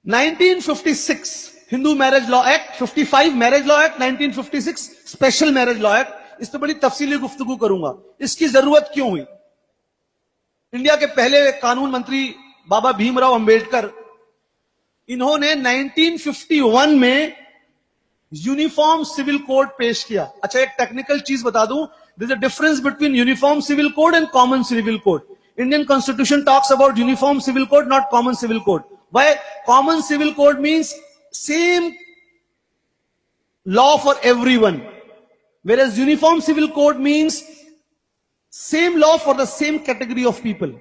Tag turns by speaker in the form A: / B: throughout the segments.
A: 1956 Hindu marriage law act, 55 marriage law act, 1956 special marriage law act. इस पर बड़ी तफसीली गुफ्तगू करूंगा, इसकी जरूरत क्यों हुई। इंडिया के पहले कानून मंत्री बाबा भीमराव अंबेडकर, इन्होंने 1951 में यूनिफॉर्म सिविल कोड पेश किया। अच्छा, एक टेक्निकल चीज बता दूं, there is a difference between uniform civil code and common civil code. Indian constitution talks about uniform civil code, not common civil code. Why? Common civil code means same law for everyone, whereas uniform civil code means same law for the same category of people,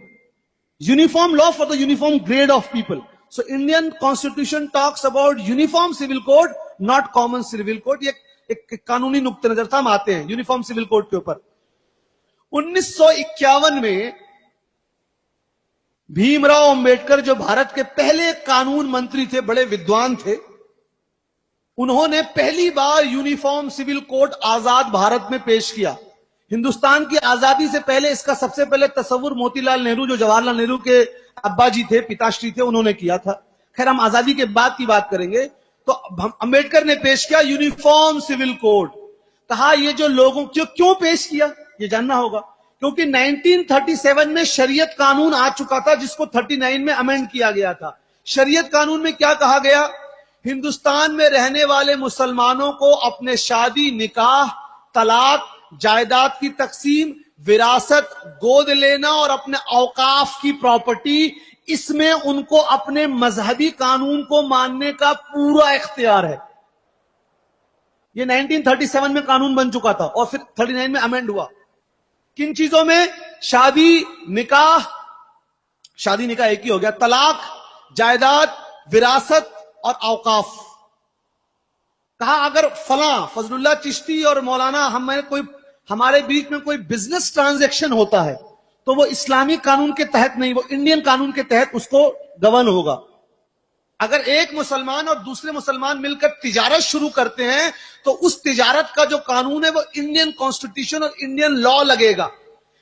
A: uniform law for the uniform grade of people. So Indian constitution talks about uniform civil code, not common civil code. ये एक कानूनी नुक्ते नजर से हम आते हैं uniform civil code के ऊपर। 1951 में भीमराव अंबेडकर, जो भारत के पहले कानून मंत्री थे, बड़े विद्वान थे, उन्होंने पहली बार यूनिफॉर्म सिविल कोड आजाद भारत में पेश किया। हिंदुस्तान की आजादी से पहले इसका सबसे पहले तस्वुर मोतीलाल नेहरू, जो जवाहरलाल नेहरू के अब्बा जी थे, पिताश्री थे, उन्होंने किया था। खैर, हम आजादी के बाद की बात करेंगे। तो अंबेडकर ने पेश किया यूनिफॉर्म सिविल कोड। कहा ये जो लोगों क्यों पेश किया, ये जानना होगा। क्योंकि 1937 में शरीयत कानून आ चुका था, जिसको 39 में अमेंड किया गया था। शरीयत कानून में क्या कहा गया? हिंदुस्तान में रहने वाले मुसलमानों को अपने शादी, निकाह, तलाक, जायदाद की तकसीम, विरासत, गोद लेना और अपने औकाफ की प्रॉपर्टी, इसमें उनको अपने मजहबी कानून को मानने का पूरा इख्तियार है। ये 1937 में कानून बन चुका था और फिर 39 में अमेंड हुआ। किन चीजों में? शादी, निकाह, शादी निकाह एक ही हो गया, तलाक, जायदाद, विरासत और औकाफ। कहा अगर फला फजलुल्लाह चिश्ती और मौलाना हमारे बीच में कोई बिजनेस ट्रांजैक्शन होता है, तो वो इस्लामी कानून के तहत नहीं, वो इंडियन कानून के तहत उसको गवर्न होगा। अगर एक मुसलमान और दूसरे मुसलमान मिलकर तिजारत शुरू करते हैं, तो उस तिजारत का जो कानून है वो इंडियन कॉन्स्टिट्यूशन और इंडियन लॉ लगेगा।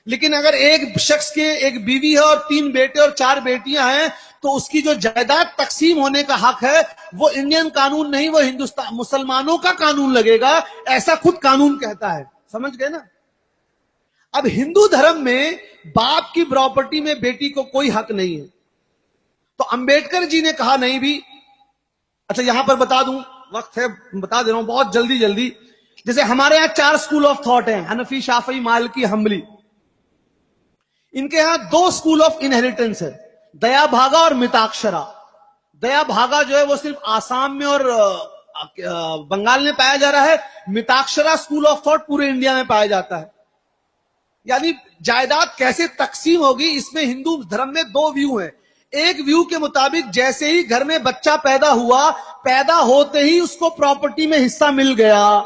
A: लेकिन अगर एक शख्स के एक बीवी है और 3 बेटे और 4 बेटियां हैं, तो उसकी जो जायदाद तकसीम होने का हक है वो इंडियन कानून नहीं, वो हिंदुस्तान मुसलमानों का कानून लगेगा। ऐसा खुद कानून कहता है। समझ गए ना? अब हिंदू धर्म में बाप की प्रॉपर्टी में बेटी को कोई हक नहीं है। तो अंबेडकर जी ने कहा नहीं भी। अच्छा, यहां पर बता दूं, वक्त है, बता दे रहा हूं बहुत जल्दी जल्दी। जैसे हमारे यहां 4 स्कूल ऑफ थॉट हैं, हनफी, शाफी, मालिकी, हम्बली। इनके यहां 2 स्कूल ऑफ इनहेरिटेंस है, दया भागा और मिताक्षरा। दया भागा जो है वो सिर्फ आसाम में और बंगाल में पाया जा रहा है। मिताक्षरा स्कूल ऑफ थॉट पूरे इंडिया में पाया जाता है। यानी जायदाद कैसे तकसीम होगी, इसमें हिंदू धर्म में 2 व्यू हैं। एक व्यू के मुताबिक जैसे ही घर में बच्चा पैदा हुआ, पैदा होते ही उसको प्रॉपर्टी में हिस्सा मिल गया।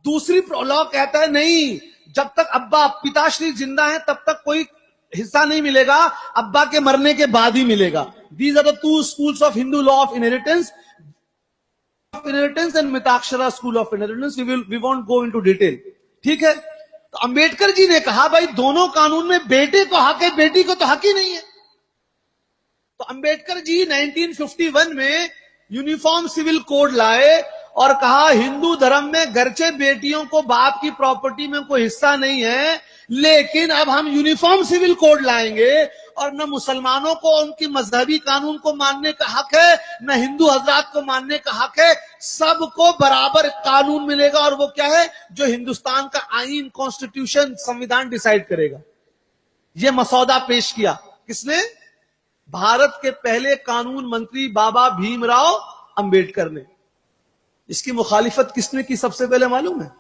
A: दूसरी लॉ कहता है नहीं, जब तक अब्बा पिताश्री जिंदा है तब तक कोई हिस्सा नहीं मिलेगा, अब्बा के मरने के बाद ही मिलेगा। These are the 2 schools of Hindu law of inheritance and Mitakshara school of inheritance. We won't go into detail, ठीक है? तो अंबेडकर जी ने कहा भाई दोनों कानून में बेटे को हक है, बेटी को तो हक ही नहीं है। तो अंबेडकर जी 1951 में यूनिफॉर्म सिविल कोड लाए और कहा हिंदू धर्म में गरचे बेटियों को बाप की प्रॉपर्टी में कोई हिस्सा नहीं है, लेकिन अब हम यूनिफॉर्म सिविल कोड लाएंगे और न मुसलमानों को उनकी मजहबी कानून को मानने का हक है, न हिंदू हजरात को मानने का हक है। सबको बराबर कानून मिलेगा और वो क्या है? जो हिंदुस्तान का आईन, कॉन्स्टिट्यूशन, संविधान डिसाइड करेगा। ये मसौदा पेश किया किसने? भारत के पहले कानून मंत्री बाबा भीमराव अंबेडकर ने। इसकी मुखालिफत किसने की सबसे पहले मालूम है?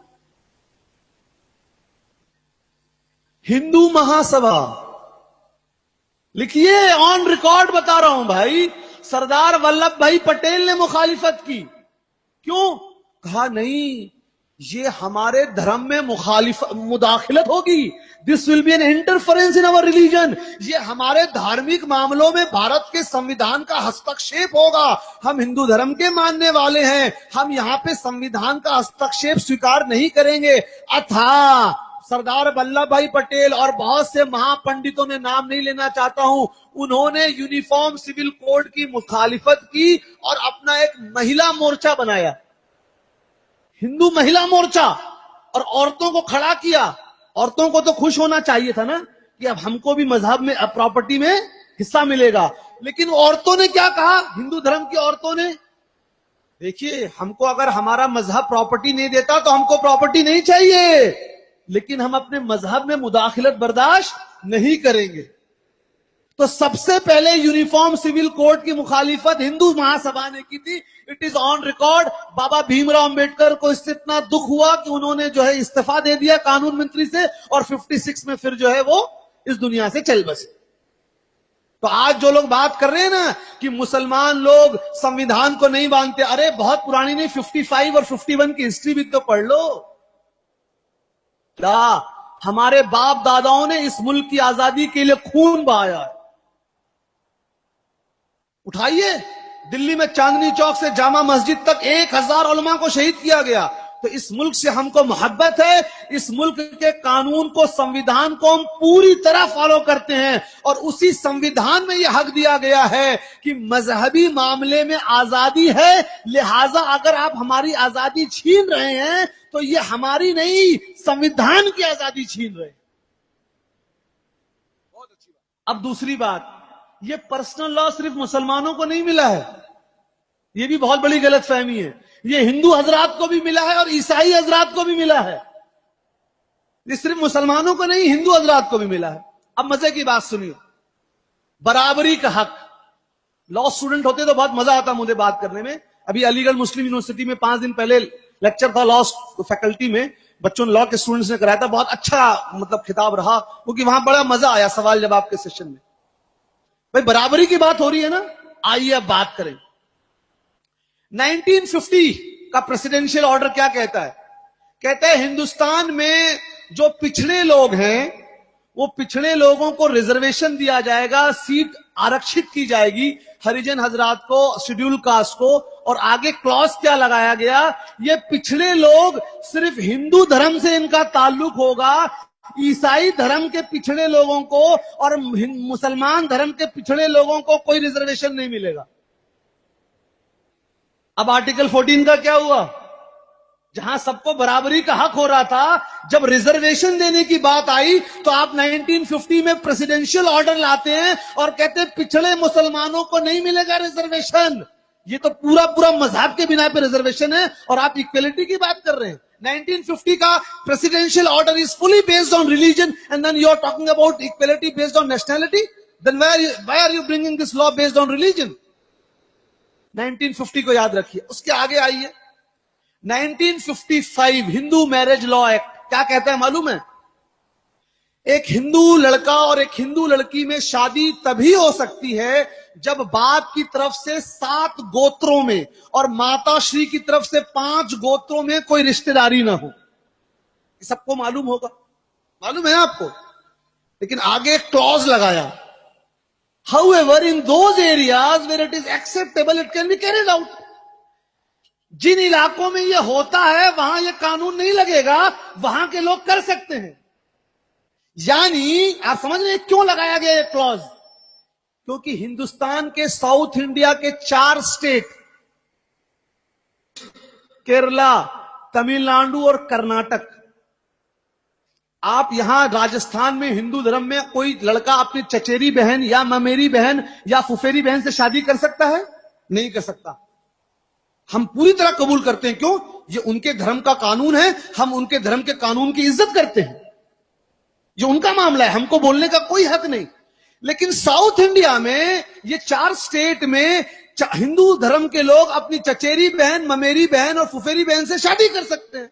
A: हिंदू महासभा। लिखिए, ऑन रिकॉर्ड बता रहा हूं भाई, सरदार वल्लभ भाई पटेल ने मुखालिफत की। क्यों? कहा नहीं, ये हमारे धर्म में मुदाखिलत होगी, this will be an interference in our religion. ये हमारे धार्मिक मामलों में भारत के संविधान का हस्तक्षेप होगा। हम हिंदू धर्म के मानने वाले हैं, हम यहां पे संविधान का हस्तक्षेप स्वीकार नहीं करेंगे। अथा सरदार वल्लभ भाई पटेल और बहुत से महापंडितों ने, नाम नहीं लेना चाहता हूं, उन्होंने यूनिफॉर्म सिविल कोड की मुखालिफत की और अपना एक महिला मोर्चा बनाया, हिंदू महिला मोर्चा, और औरतों को खड़ा किया। औरतों को तो खुश होना चाहिए था ना कि अब हमको भी मजहब में, अब प्रॉपर्टी में हिस्सा मिलेगा। लेकिन औरतों ने क्या कहा, हिंदू धर्म की औरतों ने, देखिए हमको अगर हमारा मजहब प्रॉपर्टी नहीं देता तो हमको प्रॉपर्टी नहीं चाहिए, लेकिन हम अपने मजहब में मुदाखिलत बर्दाश्त नहीं करेंगे। तो सबसे पहले यूनिफॉर्म सिविल कोड की मुखालिफत हिंदू महासभा ने की थी। It is on record. बाबा भीमराव अंबेडकर को इससे इतना दुख हुआ कि उन्होंने जो है इस्तीफा दे दिया कानून मंत्री से, और 56 में फिर जो है वो इस दुनिया से चल बसे। तो आज जो लोग बात कर रहे हैं ना कि मुसलमान लोग संविधान को नहीं मानते, अरे बहुत पुरानी नहीं, 55 और 51 की हिस्ट्री भी तो पढ़ लो। हमारे बाप दादाओं ने इस मुल्क की आजादी के लिए खून बहाया है। उठाइए, दिल्ली में चांदनी चौक से जामा मस्जिद तक 1000 उलमा को शहीद किया गया। तो इस मुल्क से हमको मोहब्बत है, इस मुल्क के कानून को, संविधान को हम पूरी तरह फॉलो करते हैं, और उसी संविधान में यह हक दिया गया है कि मजहबी मामले में आजादी है, लिहाजा अगर आप हमारी आजादी छीन रहे हैं तो ये हमारी नहीं, संविधान की आजादी छीन रहे हैं। बहुत अच्छी बात। अब दूसरी बात, ये पर्सनल लॉ सिर्फ मुसलमानों को नहीं मिला है, ये भी बहुत बड़ी गलतफहमी है। ये हिंदू हजरात को भी मिला है और ईसाई हजरात को भी मिला है। ये सिर्फ मुसलमानों को नहीं, हिंदू हजरात को भी मिला है। अब मजे की बात सुनिए, बराबरी का हक। लॉ स्टूडेंट होते तो बहुत मजा आता मुझे बात करने में। अभी अलीगढ़ मुस्लिम यूनिवर्सिटी में 5 दिन पहले लेक्चर था लॉ फैकल्टी में, बच्चों ने, लॉ के स्टूडेंट्स ने कराया था। बहुत अच्छा मतलब खिताब रहा, क्योंकि वहां बड़ा मजा आया सवाल जवाब के सेशन में। भाई बराबरी की बात हो रही है ना, आइए अब बात करें। 1950 का प्रेसिडेंशियल ऑर्डर क्या कहता है? कहता है हिंदुस्तान में जो पिछड़े लोग हैं, वो पिछड़े लोगों को रिजर्वेशन दिया जाएगा, सीट आरक्षित की जाएगी हरिजन हजरात को, शेड्यूल कास्ट को। और आगे क्लॉज क्या लगाया गया, ये पिछड़े लोग सिर्फ हिंदू धर्म से इनका ताल्लुक होगा, ईसाई धर्म के पिछड़े लोगों को और मुसलमान धर्म के पिछड़े लोगों को कोई रिजर्वेशन नहीं मिलेगा। अब आर्टिकल 14 का क्या हुआ? जहां सबको बराबरी का हक हो रहा था, जब रिजर्वेशन देने की बात आई तो आप 1950 में प्रेसिडेंशियल ऑर्डर लाते हैं और कहते हैं पिछड़े मुसलमानों को नहीं मिलेगा रिजर्वेशन। ये तो पूरा पूरा मजहब के बिना पे रिजर्वेशन है, और आप इक्वलिटी की बात कर रहे हैं। 1950 का presidential order is fully based on religion, and then you are talking about equality based on nationality. Then why are you bringing this law based on religion? 1950 को याद रखिए। उसके आगे आइए, 1955 हिंदू मैरिज लॉ एक्ट क्या कहता है मालूम है? एक हिंदू लड़का और एक हिंदू लड़की में शादी तभी हो सकती है जब बाप की तरफ से 7 गोत्रों में और माता श्री की तरफ से 5 गोत्रों में कोई रिश्तेदारी ना हो। ये सबको मालूम होगा, मालूम है आपको। लेकिन आगे एक क्लॉज लगाया, however in those areas where it is acceptable it can be carried out। जिन इलाकों में यह होता है वहां यह कानून नहीं लगेगा, वहां के लोग कर सकते हैं। यानी आप समझ रहे हैं क्यों लगाया गया यह क्लॉज? क्योंकि हिंदुस्तान के साउथ इंडिया के 4 स्टेट, केरला, तमिलनाडु और कर्नाटक, आप यहां राजस्थान में हिंदू धर्म में कोई लड़का अपनी चचेरी बहन या ममेरी बहन या फुफेरी बहन से शादी कर सकता है? नहीं कर सकता। हम पूरी तरह कबूल करते हैं, क्यों? ये उनके धर्म का कानून है, हम उनके धर्म के कानून की इज्जत करते हैं। जो उनका मामला है, हमको बोलने का कोई हक नहीं। लेकिन साउथ इंडिया में ये 4 स्टेट में हिंदू धर्म के लोग अपनी चचेरी बहन, ममेरी बहन और फुफेरी बहन से शादी कर सकते हैं।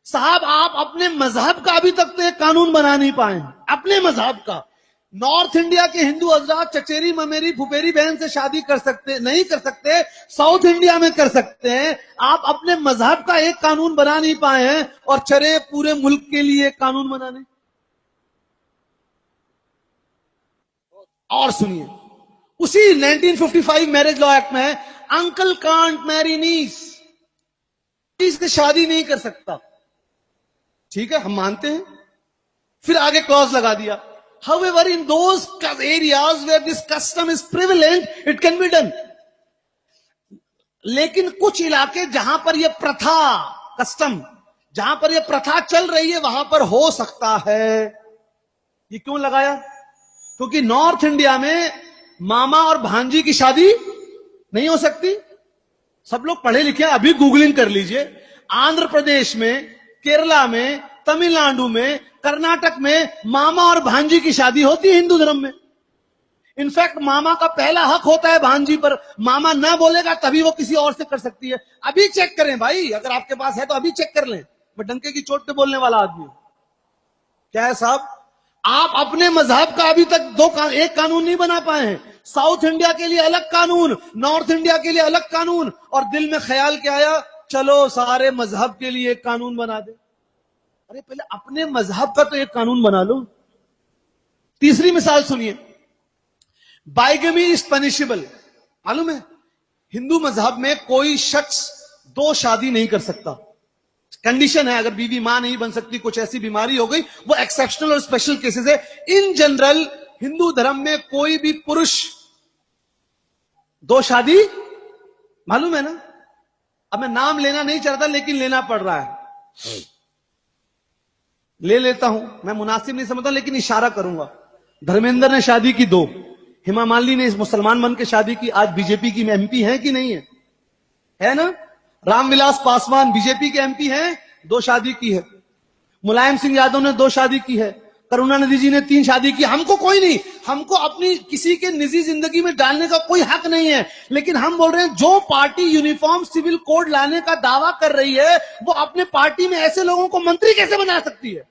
A: साहब आप अपने मजहब का अभी तक तो एक कानून बना नहीं पाए, अपने मजहब का। नॉर्थ इंडिया के हिंदू हजरात चचेरी, ममेरी, फुफेरी बहन से शादी कर सकते नहीं कर सकते, साउथ इंडिया में कर सकते हैं। आप अपने मजहब का एक कानून बना नहीं पाए हैं और चले पूरे मुल्क के लिए एक कानून बनाने। और सुनिए, उसी 1955 मैरिज लॉ एक्ट में है, अंकल कांट मैरी नीस, से शादी नहीं कर सकता। ठीक है, हम मानते हैं, फिर आगे क्लॉज लगा दिया, however in those areas where this custom is prevalent it can be done. लेकिन कुछ इलाके जहां पर यह प्रथा, कस्टम, जहां पर यह प्रथा चल रही है वहां पर हो सकता है। ये क्यों लगाया? क्योंकि नॉर्थ इंडिया में मामा और भांजी की शादी नहीं हो सकती। सब लोग पढ़े लिखे हैं, अभी गूगलिंग कर लीजिए। आंध्र प्रदेश में, केरला में, तमिलनाडु में, कर्नाटक में मामा और भांजी की शादी होती है हिंदू धर्म में। इनफैक्ट मामा का पहला हक होता है भांजी पर, मामा ना बोलेगा तभी वो किसी और से कर सकती है। अभी चेक करें भाई, अगर आपके पास है तो अभी चेक कर लें। मैं डंके की चोट पे बोलने वाला आदमी हूं। क्या है साहब, आप अपने मजहब का अभी तक एक कानून नहीं बना पाए हैं। साउथ इंडिया के लिए अलग कानून, नॉर्थ इंडिया के लिए अलग कानून, और दिल में ख्याल क्या आया, चलो सारे मजहब के लिए एक कानून बना दे। अरे पहले अपने मजहब का तो एक कानून बना लो। तीसरी मिसाल सुनिए, बाइगमी इज पनिशेबल। मालूम है हिंदू मजहब में कोई शख्स दो शादी नहीं कर सकता। कंडीशन है, अगर बीवी मां नहीं बन सकती, कुछ ऐसी बीमारी हो गई, वो एक्सेप्शनल और स्पेशल केसेस है। इन जनरल हिंदू धर्म में कोई भी पुरुष दो शादी, मालूम है ना। अब मैं नाम लेना नहीं चाहता लेकिन लेना पड़ रहा है, ले लेता हूं। मैं मुनासिब नहीं समझता लेकिन इशारा करूंगा। धर्मेंद्र ने शादी की दो, हेमा मालिनी ने मुसलमान बन के शादी की, आज बीजेपी की एमपी है कि नहीं है ना। रामविलास पासवान बीजेपी के एमपी हैं, दो शादी की है। मुलायम सिंह यादव ने दो शादी की है। करुणानिधि जी ने 3 शादी की। हमको कोई नहीं, हमको अपनी किसी के निजी जिंदगी में डालने का कोई हक नहीं है। लेकिन हम बोल रहे हैं जो पार्टी यूनिफॉर्म सिविल कोड लाने का दावा कर रही है वो अपने पार्टी में ऐसे लोगों को मंत्री कैसे बना सकती है।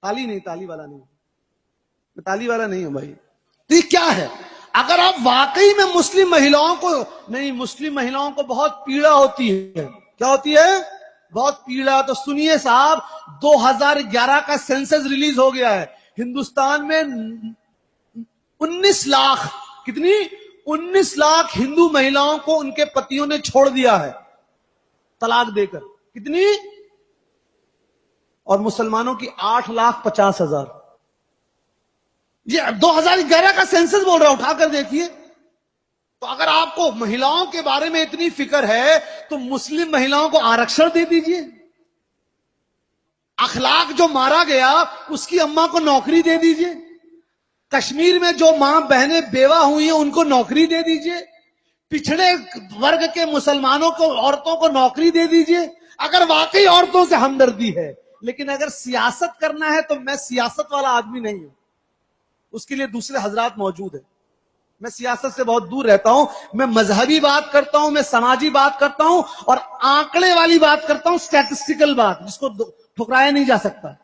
A: ताली नहीं, ताली वाला नहीं, मैं ताली वाला नहीं हूं भाई। तो ये क्या है, अगर आप वाकई में मुस्लिम महिलाओं को, नहीं मुस्लिम महिलाओं को बहुत पीड़ा होती है। क्या होती है? बहुत पीड़ा। तो सुनिए साहब, 2011 का सेंसस रिलीज हो गया है। हिंदुस्तान में 19 लाख, कितनी? 19 लाख हिंदू महिलाओं को उनके पतियों ने छोड़ दिया है तलाक देकर। कितनी? और मुसलमानों की 8,50,000। ये 2011 का सेंसस बोल रहा है, उठाकर देखिए। तो अगर आपको महिलाओं के बारे में इतनी फिक्र है तो मुस्लिम महिलाओं को आरक्षण दे दीजिए। अखलाक जो मारा गया उसकी अम्मा को नौकरी दे दीजिए। कश्मीर में जो मां बहनें बेवा हुई हैं उनको नौकरी दे दीजिए। पिछड़े वर्ग के मुसलमानों को, औरतों को नौकरी दे दीजिए, अगर वाकई औरतों से हमदर्दी है। लेकिन अगर सियासत करना है तो मैं सियासत वाला आदमी नहीं हूं, उसके लिए दूसरे हजरात मौजूद है। मैं सियासत से बहुत दूर रहता हूं। मैं मजहबी बात करता हूं, मैं समाजी बात करता हूं और आंकड़े वाली बात करता हूं, स्टैटिस्टिकल बात जिसको ठुकराया नहीं जा सकता।